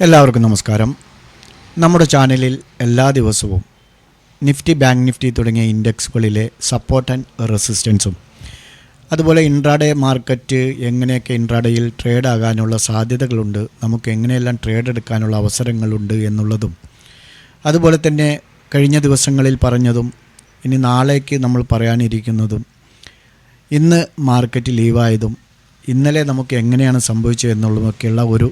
എല്ലാവർക്കും നമസ്കാരം. നമ്മുടെ ചാനലിൽ എല്ലാ ദിവസവും നിഫ്റ്റി, ബാങ്ക് നിഫ്റ്റി തുടങ്ങിയ ഇൻഡെക്സുകളിലെ സപ്പോർട്ട് ആൻഡ് റെസിസ്റ്റൻസും അതുപോലെ ഇൻട്രാഡേ മാർക്കറ്റ് എങ്ങനെയൊക്കെ ഇൻട്രാഡേയിൽ ട്രേഡ് ആകാനുള്ള സാധ്യതകളുണ്ട്, നമുക്ക് എങ്ങനെയെല്ലാം ട്രേഡ് എടുക്കാനുള്ള അവസരങ്ങളുണ്ട് എന്നുള്ളതും, അതുപോലെ തന്നെ കഴിഞ്ഞ ദിവസങ്ങളിൽ പറഞ്ഞതും ഇനി നാളേക്ക് നമ്മൾ പറയാനിരിക്കുന്നതും, ഇന്ന് മാർക്കറ്റ് ലീവായതും ഇന്നലെ നമുക്ക് എങ്ങനെയാണ് സംഭവിച്ചത് എന്നുള്ളതൊക്കെയുള്ള ഒരു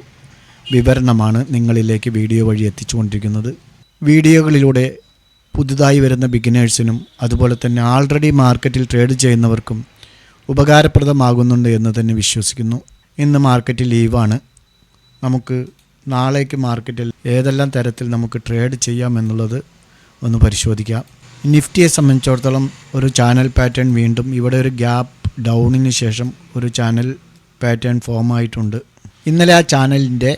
വിവരണമാണ് നിങ്ങളിലേക്ക് വീഡിയോ വഴി എത്തിച്ചുകൊണ്ടിരിക്കുന്നത്. വീഡിയോകളിലൂടെ പുതുതായി വരുന്ന ബിഗിനേഴ്സിനും അതുപോലെ തന്നെ ആൾറെഡി മാർക്കറ്റിൽ ട്രേഡ് ചെയ്യുന്നവർക്കും ഉപകാരപ്രദമാകുന്നുണ്ട് എന്ന് തന്നെ വിശ്വസിക്കുന്നു. ഇന്ന് മാർക്കറ്റ് ലീവാണ്. നമുക്ക് നാളേക്ക് മാർക്കറ്റിൽ ഏതെല്ലാം തരത്തിൽ നമുക്ക് ട്രേഡ് ചെയ്യാമെന്നുള്ളത് ഒന്ന് പരിശോധിക്കാം. നിഫ്റ്റിയെ സംബന്ധിച്ചിടത്തോളം ഒരു ചാനൽ പാറ്റേൺ, വീണ്ടും ഇവിടെ ഒരു ഗ്യാപ്പ് ഡൗണിന് ശേഷം ഒരു ചാനൽ പാറ്റേൺ ഫോം ആയിട്ടുണ്ട്. ഇന്നലെ ആ ചാനലിൻ്റെ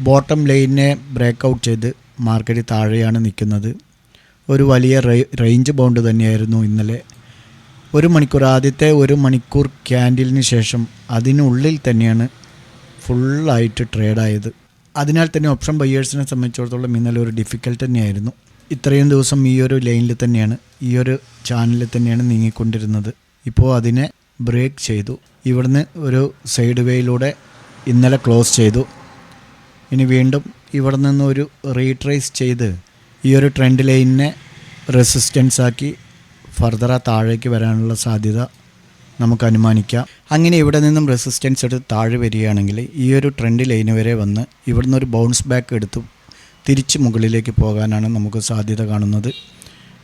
ബോട്ടം ലൈനിനെ ബ്രേക്ക് ഔട്ട് ചെയ്ത് മാർക്കറ്റ് താഴെയാണ് നിൽക്കുന്നത്. ഒരു വലിയ റേഞ്ച് ബൗണ്ട് തന്നെയായിരുന്നു ഇന്നലെ. ആദ്യത്തെ ഒരു മണിക്കൂർ ക്യാൻഡിലിന് ശേഷം അതിനുള്ളിൽ തന്നെയാണ് ഫുള്ളായിട്ട് ട്രേഡായത്. അതിനാൽ തന്നെ ഓപ്ഷൻ ബയ്യേഴ്സിനെ സംബന്ധിച്ചിടത്തോളം ഇന്നലെ ഒരു ഡിഫിക്കൽട്ട് തന്നെയായിരുന്നു. ഇത്രയും ദിവസം ഈ ഒരു ലൈനിൽ തന്നെയാണ്, ഈ ഒരു ചാനലിൽ തന്നെയാണ് നീങ്ങിക്കൊണ്ടിരുന്നത്. ഇപ്പോൾ അതിനെ ബ്രേക്ക് ചെയ്തു. ഇവിടുന്ന് ഒരു സൈഡ് വേയിലൂടെ ഇന്നലെ ക്ലോസ് ചെയ്തു. ഇനി വീണ്ടും ഇവിടെ നിന്ന് ഒരു റീട്രേസ് ചെയ്ത് ഈ ഒരു ട്രെൻഡ് ലൈനിനെ റെസിസ്റ്റൻസ് ആക്കി ഫർദർ താഴേക്ക് വരാനുള്ള സാധ്യത നമുക്ക് അനുമാനിക്കാം. അങ്ങനെ ഇവിടെ നിന്നും റെസിസ്റ്റൻസ് എടുത്ത് താഴെ വരികയാണെങ്കിൽ ഈ ഒരു ട്രെൻഡ് ലൈന് വരെ വന്ന് ഇവിടുന്ന് ഒരു ബൗൺസ് ബാക്ക് എടുത്തു തിരിച്ച് മുകളിലേക്ക് പോകാനാണ് നമുക്ക് സാധ്യത കാണുന്നത്.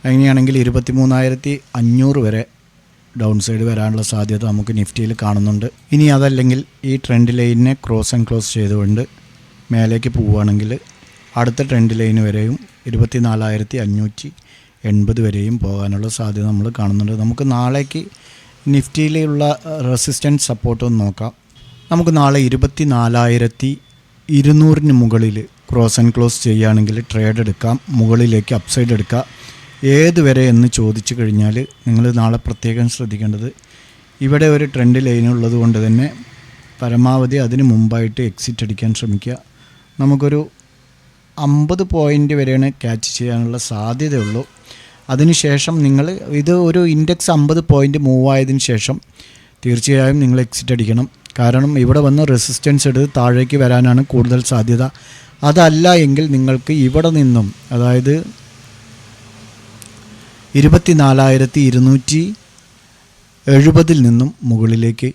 അങ്ങനെയാണെങ്കിൽ 23,500 വരെ ഡൗൺ സൈഡ് വരാനുള്ള സാധ്യത നമുക്ക് നിഫ്റ്റിയിൽ കാണുന്നുണ്ട്. ഇനി അതല്ലെങ്കിൽ ഈ ട്രെൻഡ് ലൈനിനെ ക്രോസ് ആൻഡ് ക്ലോസ് ചെയ്തുകൊണ്ട് മേലേക്ക് പോവുകയാണെങ്കിൽ അടുത്ത ട്രെൻഡ് ലൈന് വരെയും 24,580 വരെയും പോകാനുള്ള സാധ്യത നമ്മൾ കാണുന്നുണ്ട്. നമുക്ക് നാളേക്ക് നിഫ്റ്റിയിലുള്ള റെസിസ്റ്റൻസ് സപ്പോർട്ട് ഒന്ന് നോക്കാം. നമുക്ക് നാളെ 24,200 മുകളിൽ ക്രോസ് ആൻഡ് ക്ലോസ് ചെയ്യുകയാണെങ്കിൽ ട്രേഡ് എടുക്കാം, മുകളിലേക്ക് അപ്സൈഡ് എടുക്കാം. ഏതുവരെ എന്ന് ചോദിച്ചു കഴിഞ്ഞാൽ നിങ്ങൾ നാളെ പ്രത്യേകം ശ്രദ്ധിക്കേണ്ടത്, ഇവിടെ ഒരു ട്രെൻഡ് ലൈൻ ഉള്ളത് കൊണ്ട് തന്നെ പരമാവധി അതിന് മുമ്പായിട്ട് എക്സിറ്റ് അടിക്കാൻ ശ്രമിക്കുക. നമുക്കൊരു 50 പോയിൻ്റ് വരെയാണ് ക്യാച്ച് ചെയ്യാനുള്ള സാധ്യതയുള്ളൂ. അതിനുശേഷം നിങ്ങൾ ഇത് ഒരു ഇൻഡെക്സ് 50 പോയിൻ്റ് മൂവ് ആയതിനു ശേഷം തീർച്ചയായും നിങ്ങൾ എക്സിറ്റ് അടിക്കണം. കാരണം ഇവിടെ വന്ന് റെസിസ്റ്റൻസ് എടുത്ത് താഴേക്ക് വരാനാണ് കൂടുതൽ സാധ്യത. അതല്ല എങ്കിൽ നിങ്ങൾക്ക് ഇവിടെ നിന്നും, അതായത് 24,270 നിന്നും മുകളിലേക്ക്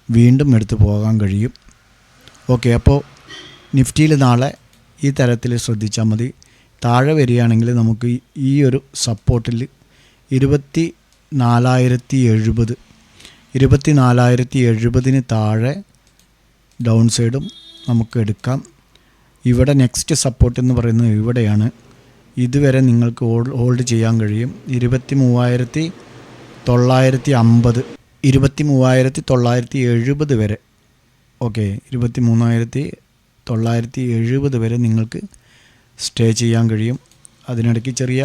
വീണ്ടും എടുത്തു പോകാൻ കഴിയും. ഓക്കെ, അപ്പോൾ നിഫ്റ്റിയിൽ നാളെ ഈ തരത്തിൽ ശ്രദ്ധിച്ചാൽ മതി. താഴെ വരികയാണെങ്കിൽ നമുക്ക് ഈ ഒരു സപ്പോർട്ടിൽ 24,070 താഴെ ഡൗൺ സൈഡും നമുക്ക് എടുക്കാം. ഇവിടെ നെക്സ്റ്റ് സപ്പോർട്ട് എന്ന് പറയുന്നത് ഇവിടെയാണ്. ഇതുവരെ നിങ്ങൾക്ക് ഹോൾഡ് ചെയ്യാൻ കഴിയും. 23,950, 23,970 വരെ. ഓക്കെ, 23,970 വരെ നിങ്ങൾക്ക് സ്റ്റേ ചെയ്യാൻ കഴിയും. അതിനിടയ്ക്ക് ചെറിയ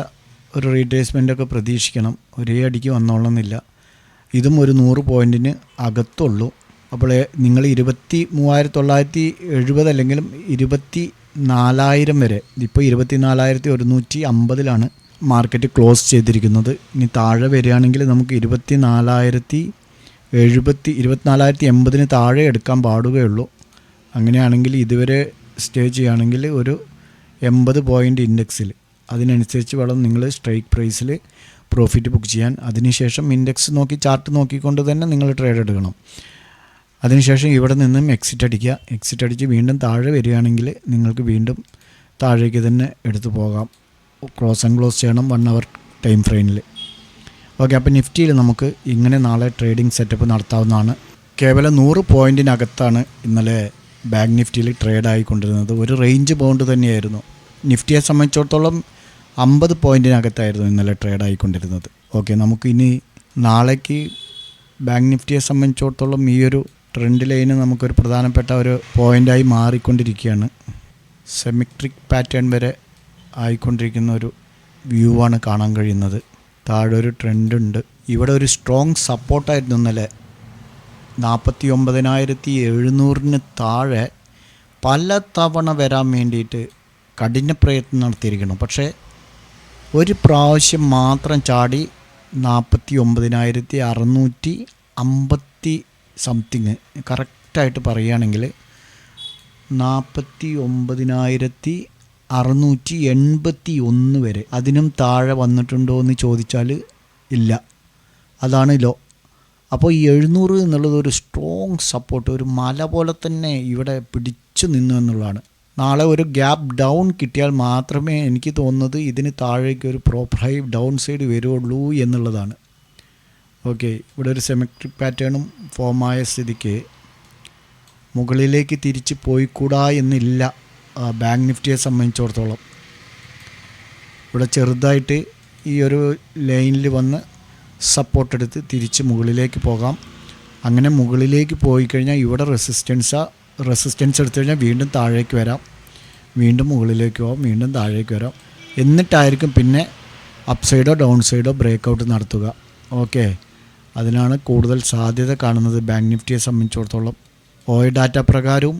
ഒരു റീട്രേസ്മെൻ്റൊക്കെ പ്രതീക്ഷിക്കണം. ഒരേ അടിക്ക് വന്നോളണമെന്നില്ല. ഇതും ഒരു 100 പോയിൻറ്റിന് അകത്തുള്ളൂ. അപ്പോൾ നിങ്ങൾ 23,970 അല്ലെങ്കിലും 24,000 വരെ, ഇപ്പോൾ 24,150 മാർക്കറ്റ് ക്ലോസ് ചെയ്തിരിക്കുന്നത്. ഇനി താഴെ വരികയാണെങ്കിൽ നമുക്ക് 24,080 താഴെ എടുക്കാൻ പാടുകയുള്ളൂ. അങ്ങനെയാണെങ്കിൽ ഇതുവരെ സ്റ്റേ ചെയ്യുകയാണെങ്കിൽ ഒരു 80 പോയിൻ്റ് ഇൻഡെക്സിൽ, അതിനനുസരിച്ച് വേണം നിങ്ങൾ സ്ട്രൈക്ക് പ്രൈസിൽ പ്രോഫിറ്റ് ബുക്ക് ചെയ്യാൻ. അതിനുശേഷം ഇൻഡെക്സ് നോക്കി, ചാർട്ട് നോക്കിക്കൊണ്ട് തന്നെ നിങ്ങൾ ട്രേഡ് എടുക്കണം. അതിനുശേഷം ഇവിടെ നിന്നും എക്സിറ്റ് അടിക്കുക. എക്സിറ്റ് അടിച്ച് വീണ്ടും താഴെ വരികയാണെങ്കിൽ നിങ്ങൾക്ക് വീണ്ടും താഴേക്ക് തന്നെ എടുത്തു പോകാം. ക്രോസ് ആൻഡ് ക്ലോസ് ചെയ്യണം 1 അവർ ടൈം ഫ്രെയിമിൽ. ഓക്കെ, അപ്പോൾ നിഫ്റ്റിയിൽ നമുക്ക് ഇങ്ങനെ നാളെ ട്രേഡിംഗ് സെറ്റപ്പ് നടത്താവുന്നതാണ്. കേവലം 100 പോയിൻറ്റിനകത്താണ് ഇന്നലെ ബാങ്ക് നിഫ്റ്റിയിൽ ട്രേഡ് ആയിക്കൊണ്ടിരുന്നത്. ഒരു റേഞ്ച് ബൗണ്ട് തന്നെയായിരുന്നു. നിഫ്റ്റിയെ സംബന്ധിച്ചിടത്തോളം 50 പോയിൻറ്റിനകത്തായിരുന്നു ഇന്നലെ ട്രേഡ് ആയിക്കൊണ്ടിരുന്നത്. ഓക്കെ, നമുക്ക് ഇനി നാളേക്ക് ബാങ്ക് നിഫ്റ്റിയെ സംബന്ധിച്ചിടത്തോളം ഈ ഒരു ട്രെൻഡ് ലൈന് നമുക്കൊരു പ്രധാനപ്പെട്ട ഒരു പോയിൻ്റായി മാറിക്കൊണ്ടിരിക്കുകയാണ്. സെമിട്രിക് പാറ്റേൺ വരെ ആയിക്കൊണ്ടിരിക്കുന്ന ഒരു വ്യൂ ആണ് കാണാൻ കഴിയുന്നത്. താഴെ ഒരു ട്രെൻഡ് ഉണ്ട്. ഇവിടെ ഒരു സ്ട്രോങ് സപ്പോർട്ടായിരുന്നു ഇന്നലെ 49,700 താഴെ പല തവണ വരാൻ വേണ്ടിയിട്ട് കഠിന പ്രയത്നം നടത്തിയിരിക്കണം. പക്ഷേ ഒരു പ്രാവശ്യം മാത്രം ചാടി 49,650 സംതിങ്, കറക്റ്റായിട്ട് പറയുകയാണെങ്കിൽ 49,681 വരെ. അതിനും താഴെ വന്നിട്ടുണ്ടോ എന്ന് ചോദിച്ചാൽ ഇല്ല, അതാണ് ലോ. അപ്പോൾ ഈ 700 എന്നുള്ളത് ഒരു സ്ട്രോങ് സപ്പോർട്ട്, ഒരു മല പോലെ തന്നെ ഇവിടെ പിടിച്ചു നിന്നു എന്നുള്ളതാണ്. നാളെ ഒരു ഗ്യാപ്പ് ഡൗൺ കിട്ടിയാൽ മാത്രമേ എനിക്ക് തോന്നുന്നത് ഇതിന് താഴേക്ക് ഒരു പ്രോപ്പർ ഹൈ ഡൗൺ സൈഡ് വരുള്ളൂ എന്നുള്ളതാണ്. ഓക്കെ, ഇവിടെ ഒരു സിമെട്രിക് പാറ്റേണും ഫോമായ സ്ഥിതിക്ക് മുകളിലേക്ക് തിരിച്ച് പോയിക്കൂടാ എന്നില്ല ബാങ്ക് നിഫ്റ്റിയെ സംബന്ധിച്ചിടത്തോളം. ഇവിടെ ചെറുതായിട്ട് ഈ ഒരു ലൈനിൽ വന്ന് സപ്പോർട്ട് എടുത്ത് തിരിച്ച് മുകളിലേക്ക് പോകാം. അങ്ങനെ മുകളിലേക്ക് പോയി കഴിഞ്ഞാൽ ഇവിടെ റെസിസ്റ്റൻസ് എടുത്തു കഴിഞ്ഞാൽ വീണ്ടും താഴേക്ക് വരാം, വീണ്ടും മുകളിലേക്ക് പോകാം, വീണ്ടും താഴേക്ക് വരാം. എന്നിട്ടായിരിക്കും പിന്നെ അപ്പ് സൈഡോ ഡൗൺ സൈഡോ ബ്രേക്കൗട്ട് നടത്തുക. ഓക്കെ, അതിനാണ് കൂടുതൽ സാധ്യത കാണുന്നത് ബാങ്ക് നിഫ്റ്റിയെ സംബന്ധിച്ചിടത്തോളം. OI ഡാറ്റ പ്രകാരവും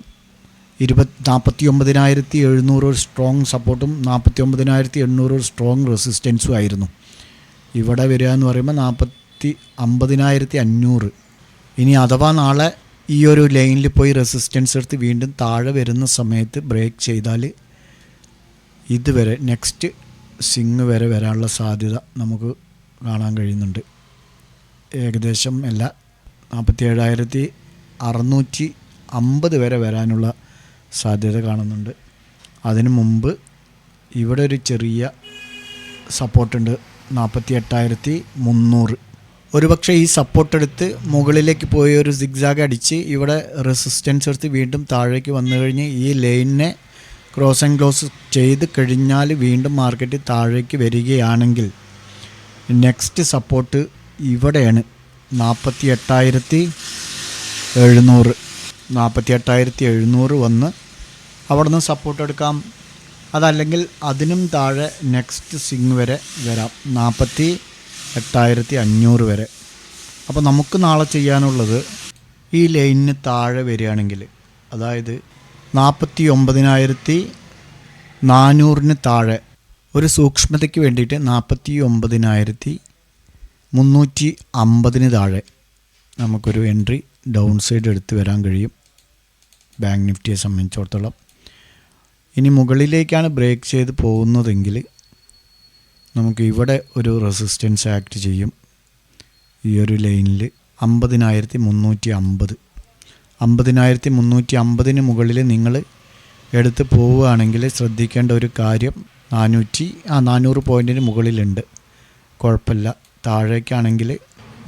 49,700 ഒരു സ്ട്രോങ് സപ്പോർട്ടും 49,800 ഒരു സ്ട്രോങ് റെസിസ്റ്റൻസും ആയിരുന്നു. ഇവിടെ വരിക എന്ന് പറയുമ്പോൾ 50,500. ഇനി അഥവാ നാളെ ഈ ഒരു ലൈനിൽ പോയി റെസിസ്റ്റൻസ് എടുത്ത് വീണ്ടും താഴെ വരുന്ന സമയത്ത് ബ്രേക്ക് ചെയ്താൽ ഇതുവരെ നെക്സ്റ്റ് സിങ് വരെ വരാനുള്ള സാധ്യത നമുക്ക് കാണാൻ കഴിയുന്നുണ്ട്. ഏകദേശം എല്ലാ 47,650 വരെ വരാനുള്ള സാധ്യത കാണുന്നുണ്ട്. അതിനു മുമ്പ് ഇവിടെ ഒരു ചെറിയ സപ്പോർട്ടുണ്ട് 48,300. ഒരുപക്ഷെ ഈ സപ്പോർട്ട് എടുത്ത് മുകളിലേക്ക് പോയി ഒരു സിഗ്സാഗ് അടിച്ച് ഇവിടെ റെസിസ്റ്റൻസ് എടുത്ത് വീണ്ടും താഴേക്ക് വന്നു കഴിഞ്ഞ് ഈ ലൈനിനെ ക്രോസ് ആൻഡ് ക്ലോസ് ചെയ്ത് കഴിഞ്ഞാൽ വീണ്ടും മാർക്കറ്റ് താഴേക്ക് വരികയാണെങ്കിൽ നെക്സ്റ്റ് സപ്പോർട്ട് ഇവിടെയാണ് 48,700. 48,700 വന്ന് അവിടെ നിന്ന് സപ്പോർട്ട് എടുക്കാം. അതല്ലെങ്കിൽ അതിനും താഴെ നെക്സ്റ്റ് സിങ് വരെ വരാം, 48,500 വരെ. അപ്പോൾ നമുക്ക് നാളെ ചെയ്യാനുള്ളത് ഈ ലൈനിന് താഴെ വരികയാണെങ്കിൽ, അതായത് 49,400 താഴെ ഒരു സൂക്ഷ്മതയ്ക്ക് വേണ്ടിയിട്ട് 49,350 താഴെ നമുക്കൊരു എൻട്രി ഡൗൺ സൈഡ് എടുത്ത് വരാൻ കഴിയും ബാങ്ക് നിഫ്റ്റിയെ സംബന്ധിച്ചിടത്തോളം. ഇനി മുകളിലേക്കാണ് ബ്രേക്ക് ചെയ്ത് പോകുന്നതെങ്കിൽ നമുക്ക് ഇവിടെ ഒരു റെസിസ്റ്റൻസ് ആക്ട് ചെയ്യും. ഈ ഒരു ലൈനിൽ 50,350. 50,350 മുകളിൽ നിങ്ങൾ എടുത്ത് പോവുകയാണെങ്കിൽ ശ്രദ്ധിക്കേണ്ട ഒരു കാര്യം 400 പോയിൻറ്റിന് മുകളിലുണ്ട്, കുഴപ്പമില്ല. താഴേക്കാണെങ്കിൽ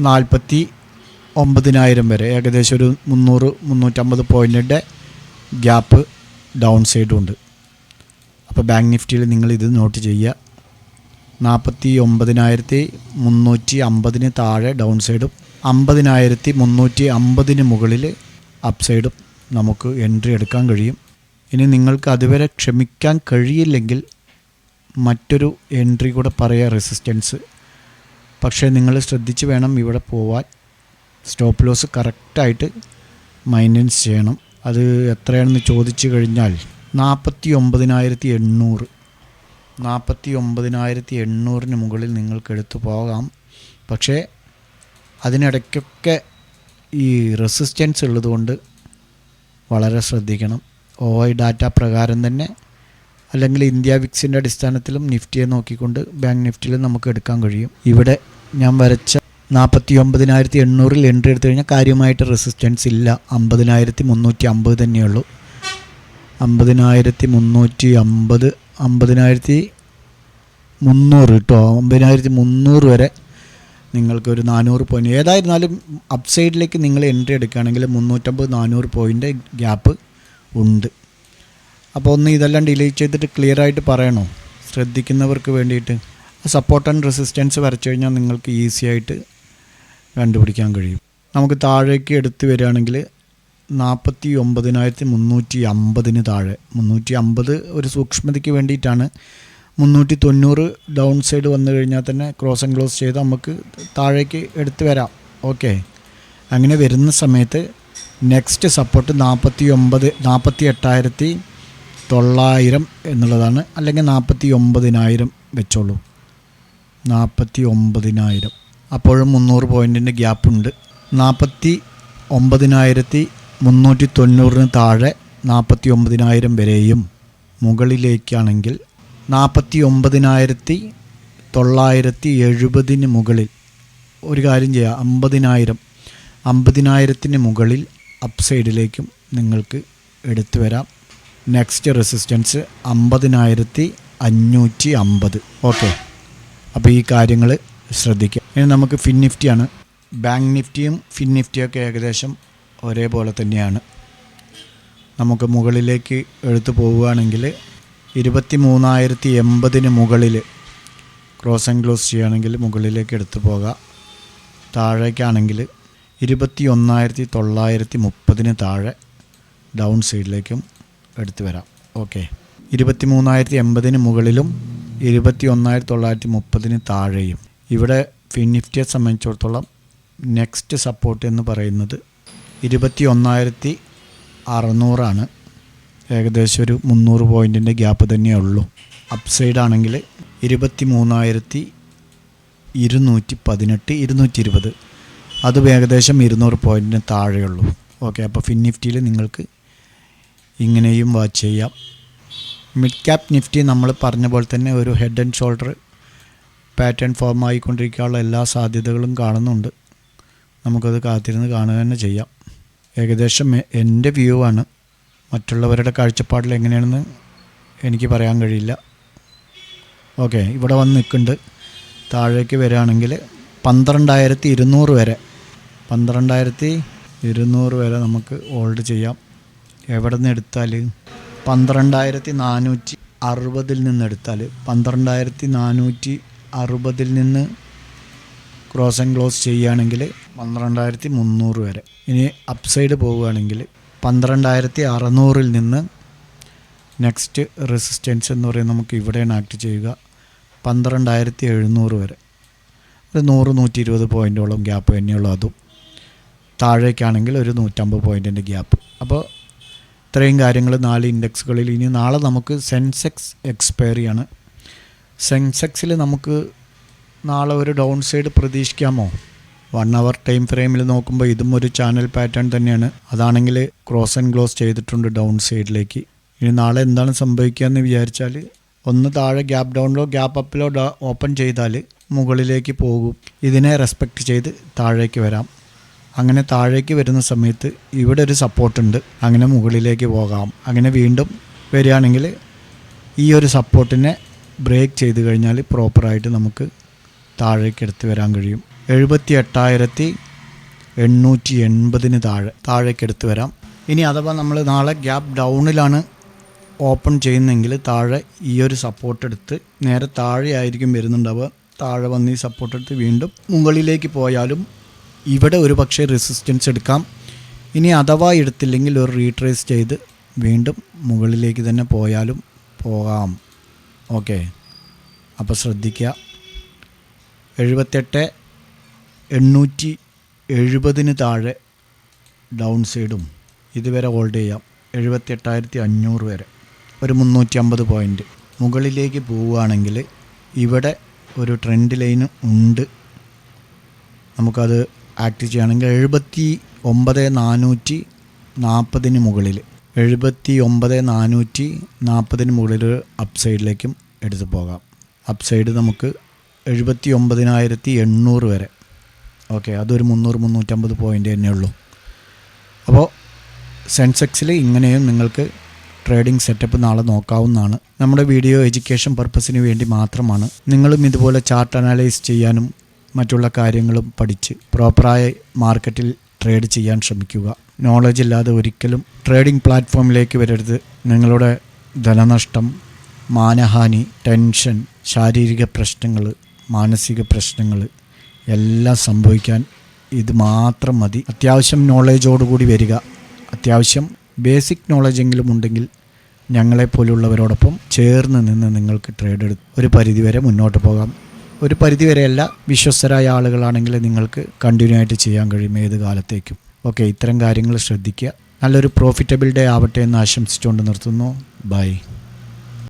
49,000 വരെ ഏകദേശം ഒരു 300-350 പോയിൻറ്റിൻ്റെ ഗ്യാപ്പ് ഡൗൺ സൈഡും ഉണ്ട്. അപ്പോൾ ബാങ്ക് നിഫ്റ്റിയിൽ നിങ്ങൾ ഇത് നോട്ട് ചെയ്യുക. 49,350 താഴെ ഡൗൺ സൈഡും 50,350 മുകളിൽ അപ്പ് സൈഡും നമുക്ക് എൻട്രി എടുക്കാൻ കഴിയും. ഇനി നിങ്ങൾക്ക് അതുവരെ ക്ഷമിക്കാൻ കഴിയില്ലെങ്കിൽ മറ്റൊരു എൻട്രി കൂടെ പറയാം, റെസിസ്റ്റൻസ്. പക്ഷേ നിങ്ങൾ ശ്രദ്ധിച്ച് വേണം ഇവിടെ പോവാൻ. സ്റ്റോപ്പ് ലോസ് കറക്റ്റായിട്ട് മൈൻറ്റെയിൻസ് ചെയ്യണം. അത് എത്രയാണെന്ന് ചോദിച്ചു കഴിഞ്ഞാൽ 49,800. 49,800 മുകളിൽ നിങ്ങൾക്ക് എടുത്തു പോകാം. പക്ഷേ അതിനിടയ്ക്കൊക്കെ ഈ റെസിസ്റ്റൻസ് ഉള്ളതുകൊണ്ട് വളരെ ശ്രദ്ധിക്കണം. OI ഡാറ്റ പ്രകാരം തന്നെ, അല്ലെങ്കിൽ ഇന്ത്യ വിക്സിൻ്റെ അടിസ്ഥാനത്തിലും നിഫ്റ്റിയെ നോക്കിക്കൊണ്ട് ബാങ്ക് നിഫ്റ്റിയിൽ നമുക്ക് എടുക്കാൻ കഴിയും. ഇവിടെ ഞാൻ വരച്ച 49,800 എൻട്രി എടുത്തു കഴിഞ്ഞാൽ കാര്യമായിട്ട് റെസിസ്റ്റൻസ് ഇല്ല. 50,350 തന്നെയുള്ളൂ. 50,350, 50,300 കേട്ടോ. 50,300 വരെ നിങ്ങൾക്കൊരു 400 പോയിൻറ്റ് ഏതായിരുന്നാലും അപ്പ് സൈഡിലേക്ക് നിങ്ങൾ എൻട്രി എടുക്കുകയാണെങ്കിൽ 350-400 പോയിൻ്റ് ഗ്യാപ്പ് ഉണ്ട്. അപ്പോൾ ഒന്ന് ഇതെല്ലാം ഡിലീറ്റ് ചെയ്തിട്ട് ക്ലിയർ ആയിട്ട് പറയണോ ശ്രദ്ധിക്കുന്നവർക്ക് വേണ്ടിയിട്ട്. സപ്പോർട്ട് ആൻഡ് റെസിസ്റ്റൻസ് വരച്ചു കഴിഞ്ഞാൽ നിങ്ങൾക്ക് ഈസി ആയിട്ട് കണ്ടുപിടിക്കാൻ കഴിയും. നമുക്ക് താഴേക്ക് എടുത്ത് വരികയാണെങ്കിൽ 49,350 താഴെ, 350 ഒരു സൂക്ഷ്മതയ്ക്ക് വേണ്ടിയിട്ടാണ്. 390 ഡൗൺ സൈഡ് വന്നു കഴിഞ്ഞാൽ തന്നെ ക്രോസ് ആൻഡ് ക്ലോസ് ചെയ്ത് നമുക്ക് താഴേക്ക് എടുത്ത് വരാം. ഓക്കെ, അങ്ങനെ വരുന്ന സമയത്ത് നെക്സ്റ്റ് സപ്പോർട്ട് 48,900 എന്നുള്ളതാണ്. അല്ലെങ്കിൽ 49,000 വെച്ചോളൂ. 49,000 അപ്പോഴും 300 പോയിൻറ്റിൻ്റെ ഗ്യാപ്പുണ്ട്. 49,390 താഴെ 49,000 വരെയും മുകളിലേക്കാണെങ്കിൽ 49,970 മുകളിൽ ഒരു കാര്യം ചെയ്യുക. 50,000 മുകളിൽ അപ്സൈഡിലേക്കും നിങ്ങൾക്ക് എടുത്തു വരാം. Next resistance 50,550. ഓക്കെ, അപ്പോൾ ഈ കാര്യങ്ങൾ ശ്രദ്ധിക്കുക. ഇനി നമുക്ക് ഫിൻ നിഫ്റ്റിയാണ്. ബാങ്ക് നിഫ്റ്റിയും ഫിൻ നിഫ്റ്റിയൊക്കെ ഏകദേശം ഒരേപോലെ തന്നെയാണ്. നമുക്ക് മുകളിലേക്ക് എടുത്തു പോവുകയാണെങ്കിൽ 23,080 മുകളിൽ ക്രോസ് ആൻഡ് ക്ലോസ് ചെയ്യുകയാണെങ്കിൽ മുകളിലേക്ക് എടുത്തു പോകാം. താഴേക്കാണെങ്കിൽ 21,930 താഴെ ഡൗൺ സൈഡിലേക്കും എടുത്തു വരാം. ഓക്കെ, 23,080 മുകളിലും 21,930 താഴെയും. ഇവിടെ ഫിൻ നിഫ്റ്റിയെ സംബന്ധിച്ചിടത്തോളം നെക്സ്റ്റ് സപ്പോർട്ട് എന്ന് പറയുന്നത് 21,600 ഏകദേശം ഒരു 300 പോയിൻറ്റിൻ്റെ ഗ്യാപ്പ് തന്നെയേ ഉള്ളൂ. അപ്സൈഡ് ആണെങ്കിൽ 23,218 220, അതും ഏകദേശം 200 പോയിൻറ്റിന് താഴെയുള്ളൂ. ഓക്കെ, അപ്പോൾ ഫിൻ നിഫ്റ്റിയിൽ നിങ്ങൾക്ക് ഇങ്ങനെയും വാച്ച് ചെയ്യാം. മിഡ് ക്യാപ് നിഫ്റ്റി നമ്മൾ പറഞ്ഞ പോലെ തന്നെ ഒരു head and shoulder pattern form ആയിക്കൊണ്ടിരിക്കാനുള്ള എല്ലാ സാധ്യതകളും കാണുന്നുണ്ട്. നമുക്കത് കാത്തിരുന്ന് കാണുക തന്നെ ചെയ്യാം. ഏകദേശം എൻ്റെ വ്യൂ ആണ്. മറ്റുള്ളവരുടെ കാഴ്ചപ്പാടിൽ എങ്ങനെയാണെന്ന് എനിക്ക് പറയാൻ കഴിയില്ല. ഓക്കെ, ഇവിടെ വന്ന് നിൽക്കുന്നുണ്ട്. താഴേക്ക് വരികയാണെങ്കിൽ 12,200 വരെ 12,200 വരെ നമുക്ക് ഹോൾഡ് ചെയ്യാം. എവിടെ നിന്ന് എടുത്താൽ 12,460 നിന്ന് എടുത്താൽ 12,460 നിന്ന് ക്രോസ് ആൻഡ് ക്ലോസ് ചെയ്യുകയാണെങ്കിൽ 12,300 വരെ. ഇനി അപ്സൈഡ് പോവുകയാണെങ്കിൽ 12,600 നിന്ന് നെക്സ്റ്റ് റെസിസ്റ്റൻസ് എന്ന് പറയുന്നത് നമുക്ക് ഇവിടെയാണ് ആക്ട് ചെയ്യുക. 12,700 വരെ ഒരു 100-120 പോയിൻറ്റോളം ഗ്യാപ്പ് തന്നെയുള്ളൂ. അതും താഴേക്കാണെങ്കിൽ ഒരു 150 പോയിൻറ്റിൻ്റെ ഗ്യാപ്പ്. അപ്പോൾ ഇത്രയും കാര്യങ്ങൾ 4 ഇൻഡെക്സുകളിൽ. ഇനി നാളെ നമുക്ക് സെൻസെക്സ് എക്സ്പയറിയാണ്. സെൻസെക്സിൽ നമുക്ക് നാളെ ഒരു ഡൗൺ സൈഡ് പ്രതീക്ഷിക്കാമോ? 1 അവർ ടൈം ഫ്രെയിമിൽ നോക്കുമ്പോൾ ഇതും ഒരു ചാനൽ പാറ്റേൺ തന്നെയാണ്. അതാണെങ്കിൽ ക്രോസ് ആൻഡ് ക്ലോസ് ചെയ്തിട്ടുണ്ട് ഡൗൺ സൈഡിലേക്ക്. ഇനി നാളെ എന്താണ് സംഭവിക്കുക എന്ന് വിചാരിച്ചാൽ, ഒന്ന് താഴെ ഗ്യാപ്പ് ഡൗണിലോ ഗ്യാപ്പ് അപ്പിലോ ഓപ്പൺ ചെയ്താൽ മുകളിലേക്ക് പോകും. ഇതിനെ റെസ്പെക്റ്റ് ചെയ്ത് താഴേക്ക് വരാം. അങ്ങനെ താഴേക്ക് വരുന്ന സമയത്ത് ഇവിടെ ഒരു സപ്പോർട്ടുണ്ട്, അങ്ങനെ മുകളിലേക്ക് പോകാം. അങ്ങനെ വീണ്ടും വരികയാണെങ്കിൽ ഈ ഒരു സപ്പോർട്ടിനെ ബ്രേക്ക് ചെയ്ത് കഴിഞ്ഞാൽ പ്രോപ്പറായിട്ട് നമുക്ക് താഴേക്ക് എടുത്ത് വരാൻ കഴിയും. 78,880 താഴേക്ക് എടുത്ത് വരാം. ഇനി അഥവാ നമ്മൾ നാളെ ഗ്യാപ്പ് ഡൗണിലാണ് ഓപ്പൺ ചെയ്യുന്നെങ്കിൽ താഴെ ഈ ഒരു സപ്പോർട്ട് എടുത്ത് നേരെ താഴെ ആയിരിക്കും വരുന്നുണ്ടാവുക. താഴെ വന്ന് ഈ സപ്പോർട്ട് എടുത്ത് വീണ്ടും മുകളിലേക്ക് പോയാലും ഇവിടെ ഒരു പക്ഷേ റെസിസ്റ്റൻസ് എടുക്കാം. ഇനി അഥവാ എടുത്തില്ലെങ്കിൽ ഒരു റീട്രേസ് ചെയ്ത് വീണ്ടും മുകളിലേക്ക് തന്നെ പോയാലും പോകാം. ഓക്കെ, അപ്പോൾ ശ്രദ്ധിക്കുക. 78,870 താഴെ ഡൗൺ സൈഡും ഇതുവരെ ഹോൾഡ് ചെയ്യാം. 78,500 വരെ ഒരു 350 പോയിൻറ്റ് മുകളിലേക്ക് പോവുകയാണെങ്കിൽ ഇവിടെ ഒരു ട്രെൻഡ് ലൈന് ഉണ്ട്. നമുക്കത് ആക്ട് ചെയ്യുകയാണെങ്കിൽ 79,440 മുകളിൽ 79,440 മുകളിൽ അപ്സൈഡിലേക്കും എടുത്തു പോകാം. അപ്സൈഡ് നമുക്ക് 79,800 വരെ. ഓക്കെ, അതൊരു 300-350 പോയിൻ്റ് തന്നെയുള്ളൂ. അപ്പോൾ സെൻസെക്സിൽ ഇങ്ങനെയും നിങ്ങൾക്ക് ട്രേഡിംഗ് സെറ്റപ്പ് നാളെ നോക്കാവുന്നതാണ്. നമ്മുടെ വീഡിയോ എഡ്യൂക്കേഷൻ പർപ്പസിന് വേണ്ടി മാത്രമാണ്. നിങ്ങളും ഇതുപോലെ ചാർട്ട് അനലൈസ് ചെയ്യാനും മറ്റുള്ള കാര്യങ്ങളും പഠിച്ച് പ്രോപ്പറായ മാർക്കറ്റിൽ ട്രേഡ് ചെയ്യാൻ ശ്രമിക്കുക. നോളജ് ഇല്ലാതെ ഒരിക്കലും ട്രേഡിംഗ് പ്ലാറ്റ്ഫോമിലേക്ക് വരരുത്. നിങ്ങളുടെ ധനനഷ്ടം, മാനഹാനി, ടെൻഷൻ, ശാരീരിക പ്രശ്നങ്ങൾ, മാനസിക പ്രശ്നങ്ങൾ എല്ലാം സംഭവിക്കാൻ ഇത് മാത്രം മതി. അത്യാവശ്യം നോളേജോടുകൂടി വരിക. അത്യാവശ്യം ബേസിക് നോളജെങ്കിലും ഉണ്ടെങ്കിൽ ഞങ്ങളെപ്പോലുള്ളവരോടൊപ്പം ചേർന്ന് നിന്ന് നിങ്ങൾക്ക് ട്രേഡ് എടുത്ത് ഒരു പരിധിവരെ മുന്നോട്ട് പോകാം. ഒരു പരിധിവരെയല്ല, വിശ്വസ്തരായ ആളുകളാണെങ്കിൽ നിങ്ങൾക്ക് കണ്ടിന്യൂ ആയിട്ട് ചെയ്യാൻ കഴിയും ഏത് കാലത്തേക്കും. ഓക്കെ, ഇത്തരം കാര്യങ്ങൾ ശ്രദ്ധിക്കുക. നല്ലൊരു പ്രോഫിറ്റബിൾ ഡേ ആവട്ടെ എന്ന് ആശംസിച്ചുകൊണ്ട് നിർത്തുന്നു. ബൈ.